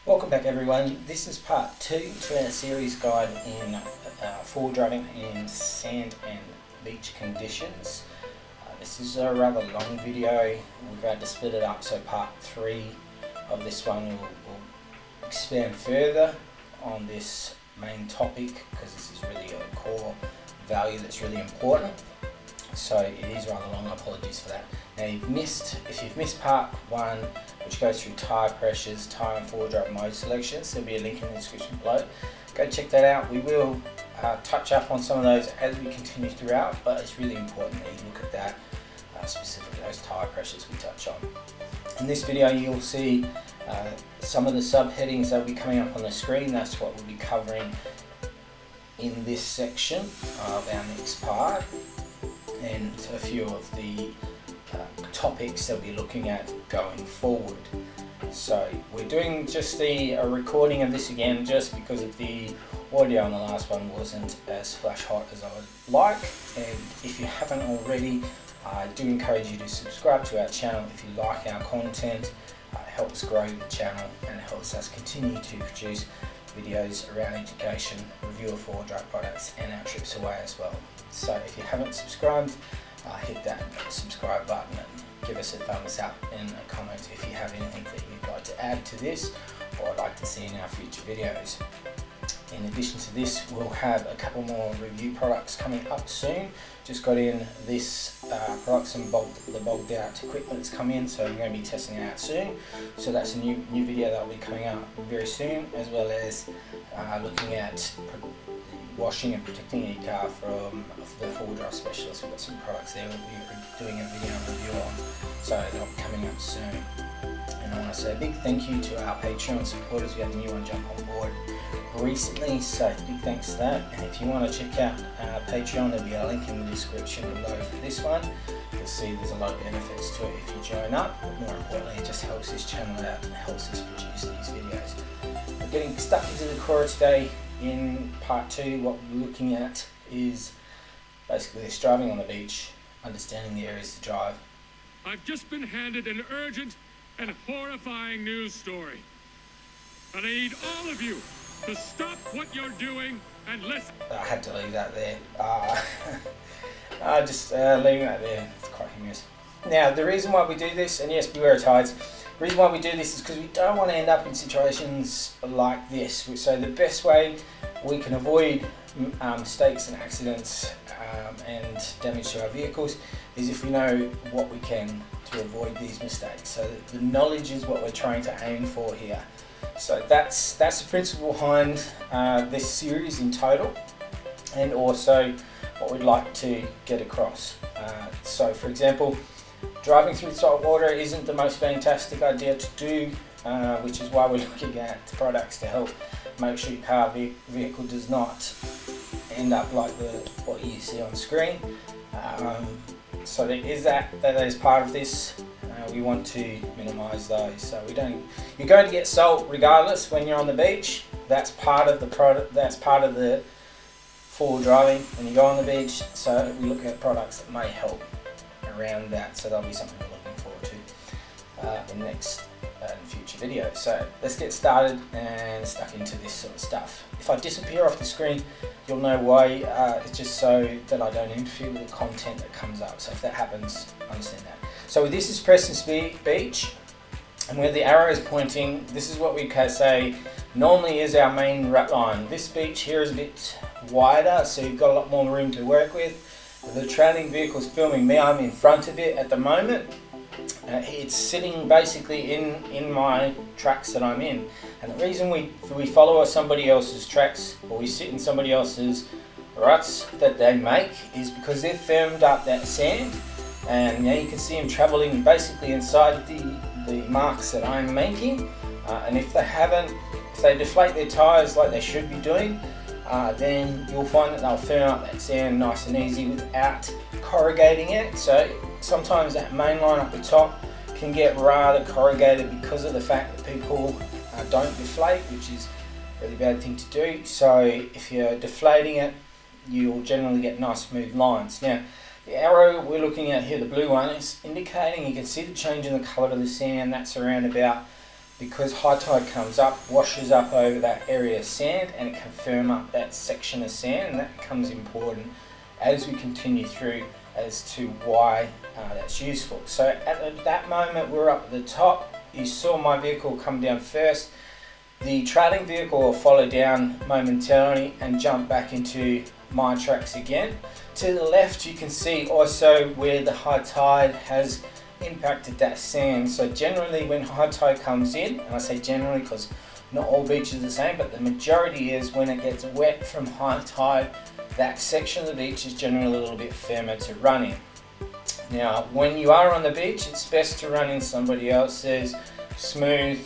Welcome back everyone. This is part 2 to our series guide in forward driving in sand and beach conditions. This is a rather long video. We've had to split it up, so part 3 of this one will expand further on this main topic because this is really a core value that's really important. So it is rather long, apologies for that. Now if you've missed part 1, which goes through tyre pressures, tyre and forward drive mode selections, there'll be a link in the description below. Go check that out. We will touch up on some of those as we continue throughout, but it's really important that you look at that, specifically those tyre pressures we touch on. In this video you'll see some of the subheadings that will be coming up on the screen. That's what we'll be covering in this section of our next part, and a few of the topics that we'll be looking at going forward. So we're doing just the recording of this again just because of the audio on the last one wasn't as flash hot as I would like. And if you haven't already, I do encourage you to subscribe to our channel if you like our content. It helps grow the channel and helps us continue to produce videos around education, review of forward drive products and our trips away as well. So if you haven't subscribed, hit that subscribe button and give us a thumbs up in a comment if you have anything that you'd like to add to this or like to see in our future videos. In addition to this, we'll have a couple more review products coming up soon. Just got in this product, the bogged out equipment that's come in, so I'm going to be testing it out soon. So that's a new video that will be coming out very soon, as well as looking at washing and protecting your car from the forward drive specialist. We've got some products there that we're doing a video review on, so they'll be coming up soon. And I want to say a big thank you to our Patreon supporters. We had a new one jump on board recently, so big thanks to that. And if you want to check out our Patreon, there'll be a link in the description below for this one. You'll see there's a lot of benefits to it if you join up, but more importantly it just helps this channel out and helps us produce these videos. We're getting stuck into the core today. In part 2, what we're looking at is basically this driving on the beach, understanding the areas to drive. I've just been handed an urgent and horrifying news story. And I need all of you to stop what you're doing and listen. I had to leave that there. Just leaving that there. It's quite humorous. Now, the reason why we do this, and yes, beware tides. The reason why we do this is because we don't want to end up in situations like this. So the best way we can avoid mistakes and accidents and damage to our vehicles is if we know what we can to avoid these mistakes. So the knowledge is what we're trying to aim for here. So that's the principle behind this series in total, and also what we'd like to get across. So for example, driving through salt water isn't the most fantastic idea to do, which is why we're looking at products to help make sure your vehicle does not end up like what you see on screen. So there is that is part of this. We want to minimise those. So you're going to get salt regardless when you're on the beach. That's part of the product. That's part of the forward driving when you go on the beach. So we look at products that may help around that. So that'll be something we're looking forward to in next future videos. So let's get started and stuck into this sort of stuff. If I disappear off the screen, you'll know why. It's just so that I don't interfere with the content that comes up. So if that happens, understand that. So this is Preston Beach, and where the arrow is pointing, this is what we can say normally is our main route line. This beach here is a bit wider, so you've got a lot more room to work with. The trailing vehicle is filming me. I'm in front of it at the moment. It's sitting basically in my tracks that I'm in, and the reason we follow somebody else's tracks or we sit in somebody else's ruts that they make is because they've firmed up that sand, and now you can see them travelling basically inside the marks that I'm making. And if they deflate their tyres like they should be doing, then you'll find that they'll firm up that sand nice and easy without corrugating it. So sometimes that main line up the top can get rather corrugated because of the fact that people don't deflate, which is a really bad thing to do. So if you're deflating it, you'll generally get nice smooth lines. Now, the arrow we're looking at here, the blue one, is indicating, you can see the change in the colour of the sand. That's around about because high tide comes up, washes up over that area of sand, and it can firm up that section of sand, and that becomes important as we continue through as to why that's useful. So at that moment we're up at the top. You saw my vehicle come down first. The trailing vehicle will follow down momentarily and jump back into my tracks again. To the left you can see also where the high tide has impacted that sand. So generally when high tide comes in, and I say generally because not all beaches are the same, but the majority is when it gets wet from high tide, that section of the beach is generally a little bit firmer to run in. Now when you are on the beach, it's best to run in somebody else's smooth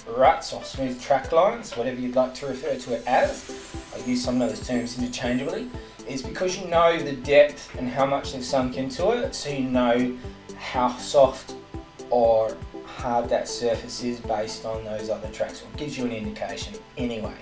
ruts or smooth track lines, whatever you'd like to refer to it as. I use some of those terms interchangeably. Is because you know the depth and how much they've sunk into it, so you know how soft or hard that surface is based on those other tracks. It gives you an indication anyway.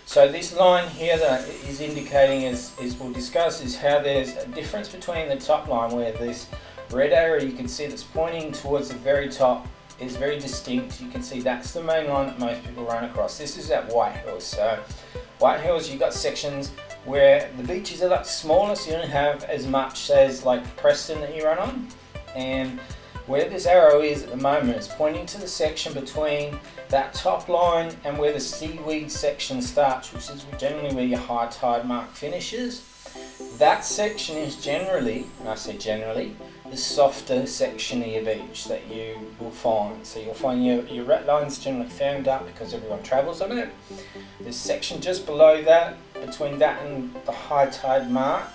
So this line here that is indicating, as we'll discuss, is how there's a difference between the top line where this red area you can see that's pointing towards the very top is very distinct. You can see that's the main line that most people run across. This is at White Hills. So White Hills, you've got sections where the beaches are a lot smaller, so you don't have as much as like Preston that you run on. And where this arrow is at the moment is pointing to the section between that top line and where the seaweed section starts, which is generally where your high tide mark finishes. That section is generally, and I say generally, the softer section of your beach that you will find. So you'll find your rat line's generally firmed up because everyone travels on it. The section just below that, between that and the high tide mark,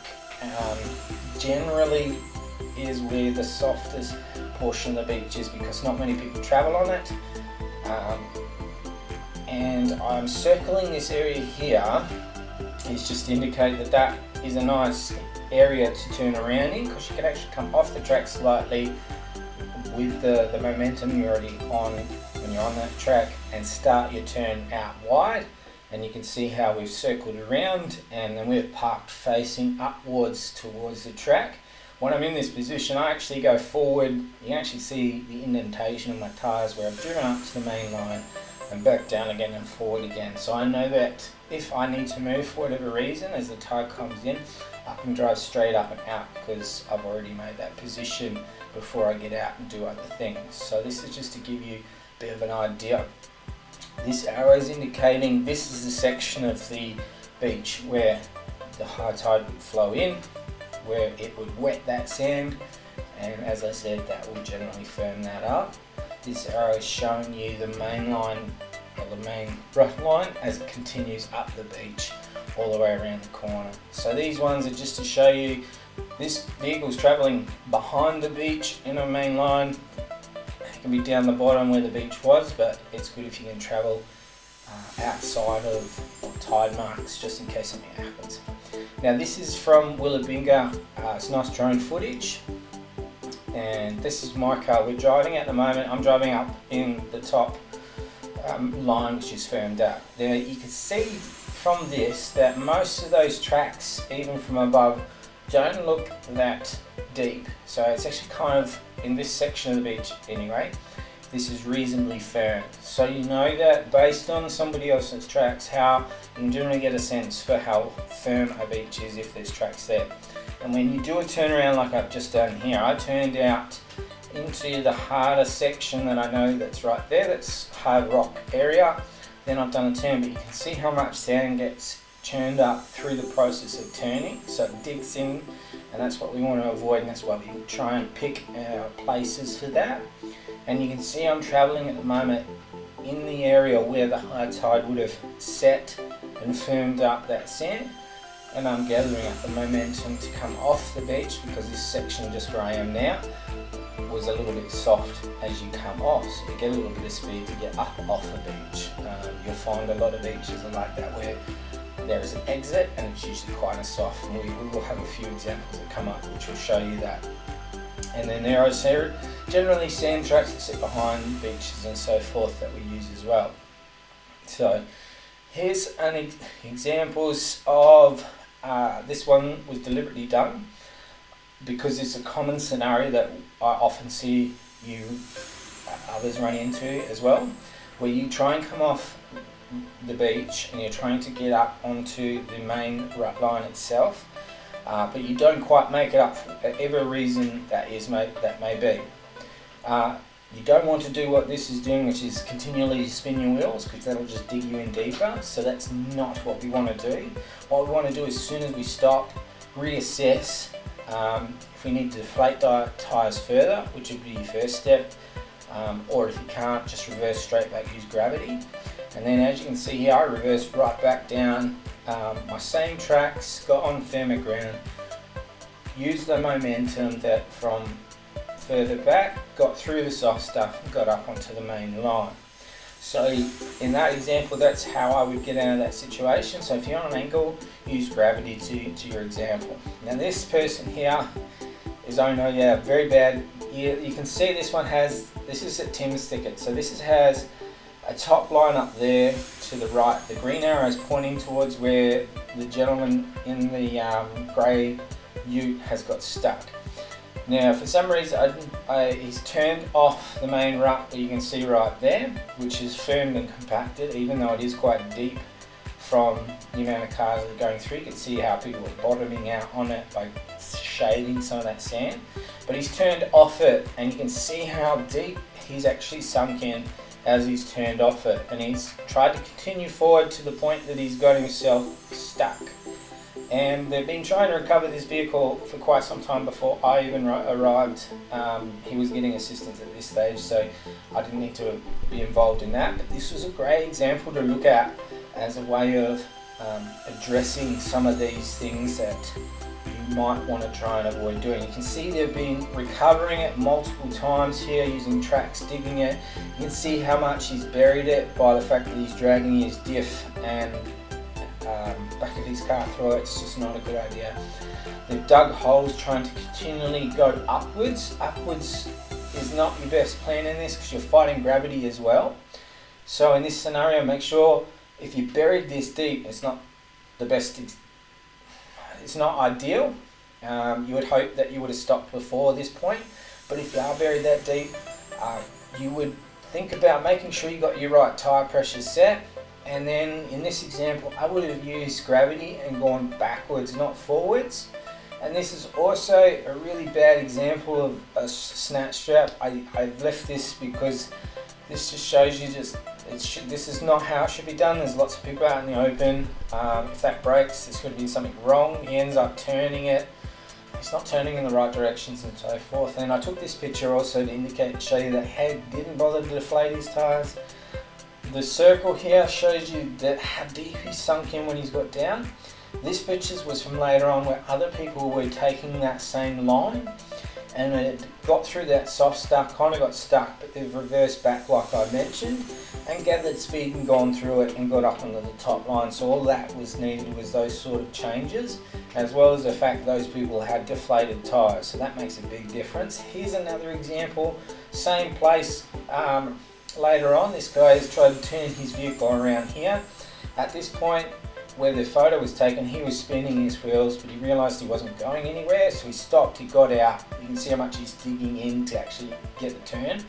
generally is where the softest portion of the beach is because not many people travel on it. And I'm circling this area here is just to indicate that that is a nice area to turn around in, because you can actually come off the track slightly with the momentum you're already on when you're on that track and start your turn out wide. And you can see how we've circled around and then we're parked facing upwards towards the track. When I'm in this position, I actually go forward. You can actually see the indentation of my tyres where I've driven up to the main line and back down again and forward again. So I know that if I need to move for whatever reason as the tide comes in, I can drive straight up and out because I've already made that position before I get out and do other things. So this is just to give you a bit of an idea. This arrow is indicating this is the section of the beach where the high tide would flow in, where it would wet that sand, and as I said, that will generally firm that up. This arrow is showing you the main line, or the main rut line, as it continues up the beach all the way around the corner. So these ones are just to show you this vehicle's travelling behind the beach in a main line. It can be down the bottom where the beach was, but it's good if you can travel outside of tide marks just in case something happens. Now this is from Willabinga. It's nice drone footage, and this is my car we're driving at the moment. I'm driving up in the top line, which is firmed up. Now you can see from this that most of those tracks, even from above, don't look that deep. So it's actually kind of, in this section of the beach anyway, this is reasonably firm. So you know that based on somebody else's tracks, how you can generally get a sense for how firm a beach is if there's tracks there. And when you do a turnaround like I've just done here, I turned out into the harder section that I know that's right there, that's hard rock area. Then I've done a turn, but you can see how much sand gets churned up through the process of turning. So it digs in, and that's what we want to avoid, and that's why we try and pick our places for that. And you can see I'm travelling at the moment in the area where the high tide would have set and firmed up that sand, and I'm gathering up the momentum to come off the beach because this section just where I am now was a little bit soft as you come off, so you get a little bit of speed to get up off the beach. You'll find a lot of beaches are like that where there is an exit and it's usually quite a soft, and we will have a few examples that come up which will show you that. And then there are generally sand tracks that sit behind beaches and so forth that we use as well. So here's an examples of this one was deliberately done because it's a common scenario that I often see others run into as well. where you try and come off the beach and you're trying to get up onto the main rut line itself, but you don't quite make it up for whatever reason that may be. You don't want to do what this is doing, which is continually spin your wheels, because that'll just dig you in deeper. So that's not what we want to do. What we want to do is, as soon as we stop, reassess if we need to deflate tyres further, which would be your first step, or if you can't, just reverse straight back, use gravity. And then, as you can see here, I reversed right back down my same tracks, got on firmer ground, used the momentum that from further back, got through the soft stuff and got up onto the main line. So in that example, that's how I would get out of that situation. So if you're on an angle, use gravity to your example. Now this person here is, oh no, yeah, very bad. You can see this one has, this is a Tim's thicket. So this has a top line up there to the right. The green arrow is pointing towards where the gentleman in the grey ute has got stuck. Now, for some reason, he's turned off the main rut that you can see right there, which is firmed and compacted, even though it is quite deep from the amount of cars that are going through. You can see how people are bottoming out on it by shaving some of that sand. But he's turned off it, and you can see how deep he's actually sunk in as he's turned off it. And he's tried to continue forward to the point that he's got himself stuck. And they've been trying to recover this vehicle for quite some time before I even arrived. He was getting assistance at this stage, so I didn't need to be involved in that. But this was a great example to look at as a way of addressing some of these things that you might want to try and avoid doing. You can see they've been recovering it multiple times here, using tracks, digging it. You can see how much he's buried it by the fact that he's dragging his diff and back of his car through it. It's just not a good idea. They've dug holes trying to continually go upwards. Upwards is not your best plan in this, because you're fighting gravity as well. So in this scenario, make sure if you buried this deep, it's not the best, it's not ideal. You would hope that you would have stopped before this point, but if you are buried that deep, you would think about making sure you got your right tyre pressure set. And then in this example, I would have used gravity and gone backwards, not forwards. And this is also a really bad example of a snatch strap. I've left this because this just shows you this is not how it should be done. There's lots of people out in the open. If that breaks, there's going to be something wrong. He ends up turning it. It's not turning in the right directions and so forth. And I took this picture also to show you that he didn't bother to deflate his tyres. The circle here shows you that how deep he's sunk in when he's got down. This picture was from later on, where other people were taking that same line and it got through that soft stuff, kind of got stuck, but they've reversed back like I mentioned and gathered speed and gone through it and got up onto the top line. So all that was needed was those sort of changes, as well as the fact those people had deflated tyres. So that makes a big difference. Here's another example, same place. Later on, this guy has tried to turn his vehicle around here. At this point where the photo was taken, he was spinning his wheels, but he realised he wasn't going anywhere, so he stopped, he got out. You can see how much he's digging in to actually get the turn.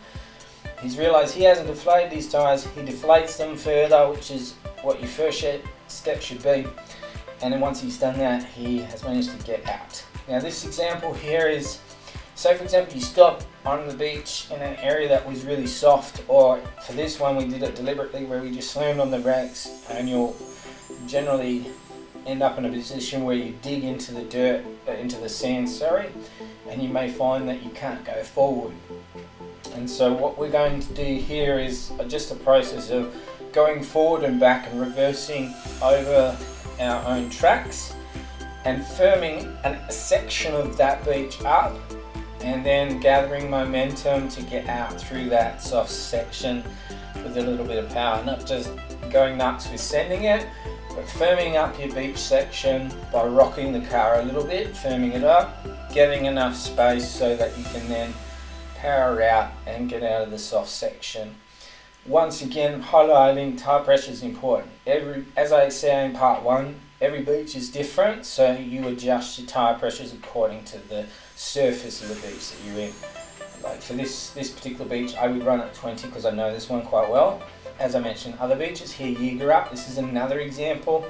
He's realised he hasn't deflated his tyres, he deflates them further, which is what your first step should be. And then once he's done that, he has managed to get out. Now this example here is, so for example, you stop on the beach in an area that was really soft, or for this one we did it deliberately where we just slammed on the brakes, and you'll generally end up in a position where you dig into the dirt, into the sand, and you may find that you can't go forward. And so what we're going to do here is just a process of going forward and back and reversing over our own tracks and firming a section of that beach up, and then gathering momentum to get out through that soft section with a little bit of power. Not just going nuts with sending it, but firming up your beach section by rocking the car a little bit, firming it up, getting enough space so that you can then power out and get out of the soft section. Once again, highlighting tyre pressure is important. As I say in part 1, every beach is different, so you adjust your tyre pressures according to the surface of the beach that you're in. Like for this particular beach, I would run at 20 because I know this one quite well. as I mentioned, other beaches. Here, Yeager, this is another example.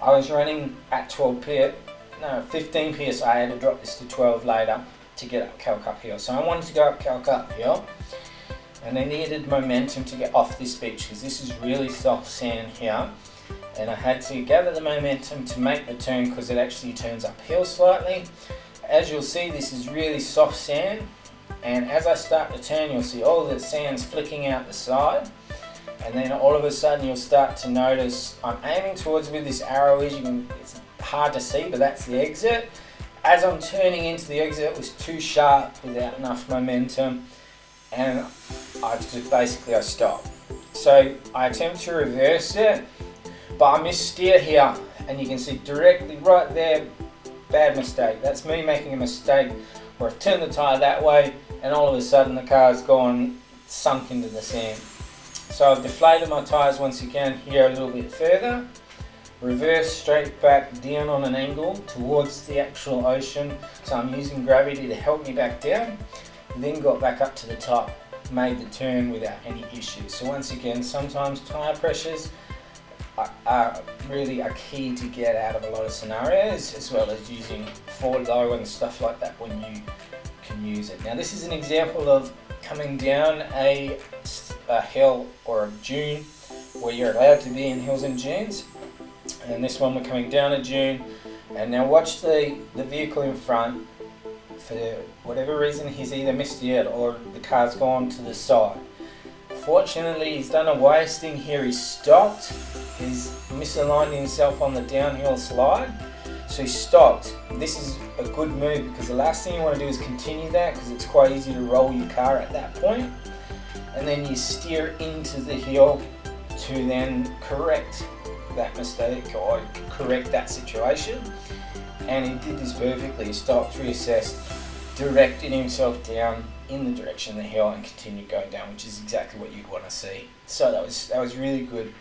I was running at 15 psi. I had to drop this to 12 later to get up Calcup Hill. So I wanted to go up Calcup Hill, and I needed momentum to get off this beach because this is really soft sand here. And I had to gather the momentum to make the turn because it actually turns uphill slightly. As you'll see, this is really soft sand, and as I start to turn, you'll see all the sand's flicking out the side, and then all of a sudden you'll start to notice I'm aiming towards where this arrow is. It's hard to see, but that's the exit. As I'm turning into the exit, it was too sharp without enough momentum, and I stopped. So I attempt to reverse it, but I missteer here, and you can see directly right there, bad mistake. That's me making a mistake where I've turned the tyre that way, and all of a sudden the car's gone sunk into the sand. So I've deflated my tyres once again here a little bit further, reverse straight back down on an angle towards the actual ocean. So I'm using gravity to help me back down, then got back up to the top, made the turn without any issues. So once again, sometimes tyre pressures are really a key to get out of a lot of scenarios, as well as using forward low and stuff like that when you can use it. Now this is an example of coming down a hill or a dune where you're allowed to be in hills and dunes, and this one we're coming down a dune, and now watch the vehicle in front. For whatever reason, he's either missteered or the car's gone to the side. Fortunately, he's done a wise thing here. He's stopped. He's misaligned himself on the downhill slide, so he stopped. This is a good move because the last thing you want to do is continue that, because it's quite easy to roll your car at that point, and then you steer into the hill to then correct that mistake or correct that situation. And he did this perfectly. He stopped, reassessed, directed himself down in the direction of the hill, and continued going down, which is exactly what you'd want to see. So that was really good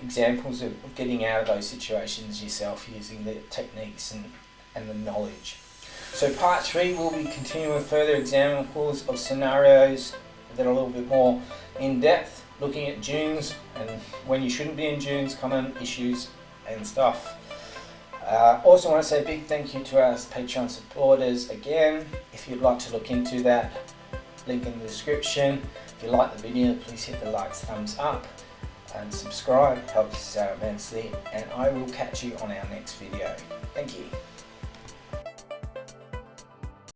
examples of getting out of those situations yourself using the techniques and the knowledge. So part 3 will be continuing with further examples of scenarios that are a little bit more in depth, looking at dunes and when you shouldn't be in dunes, common issues and stuff. Also want to say a big thank you to our Patreon supporters again. If you'd like to look into that, link in the description. If you like the video, please hit the likes, thumbs up and subscribe, helps us out immensely, and I will catch you on our next video. Thank you.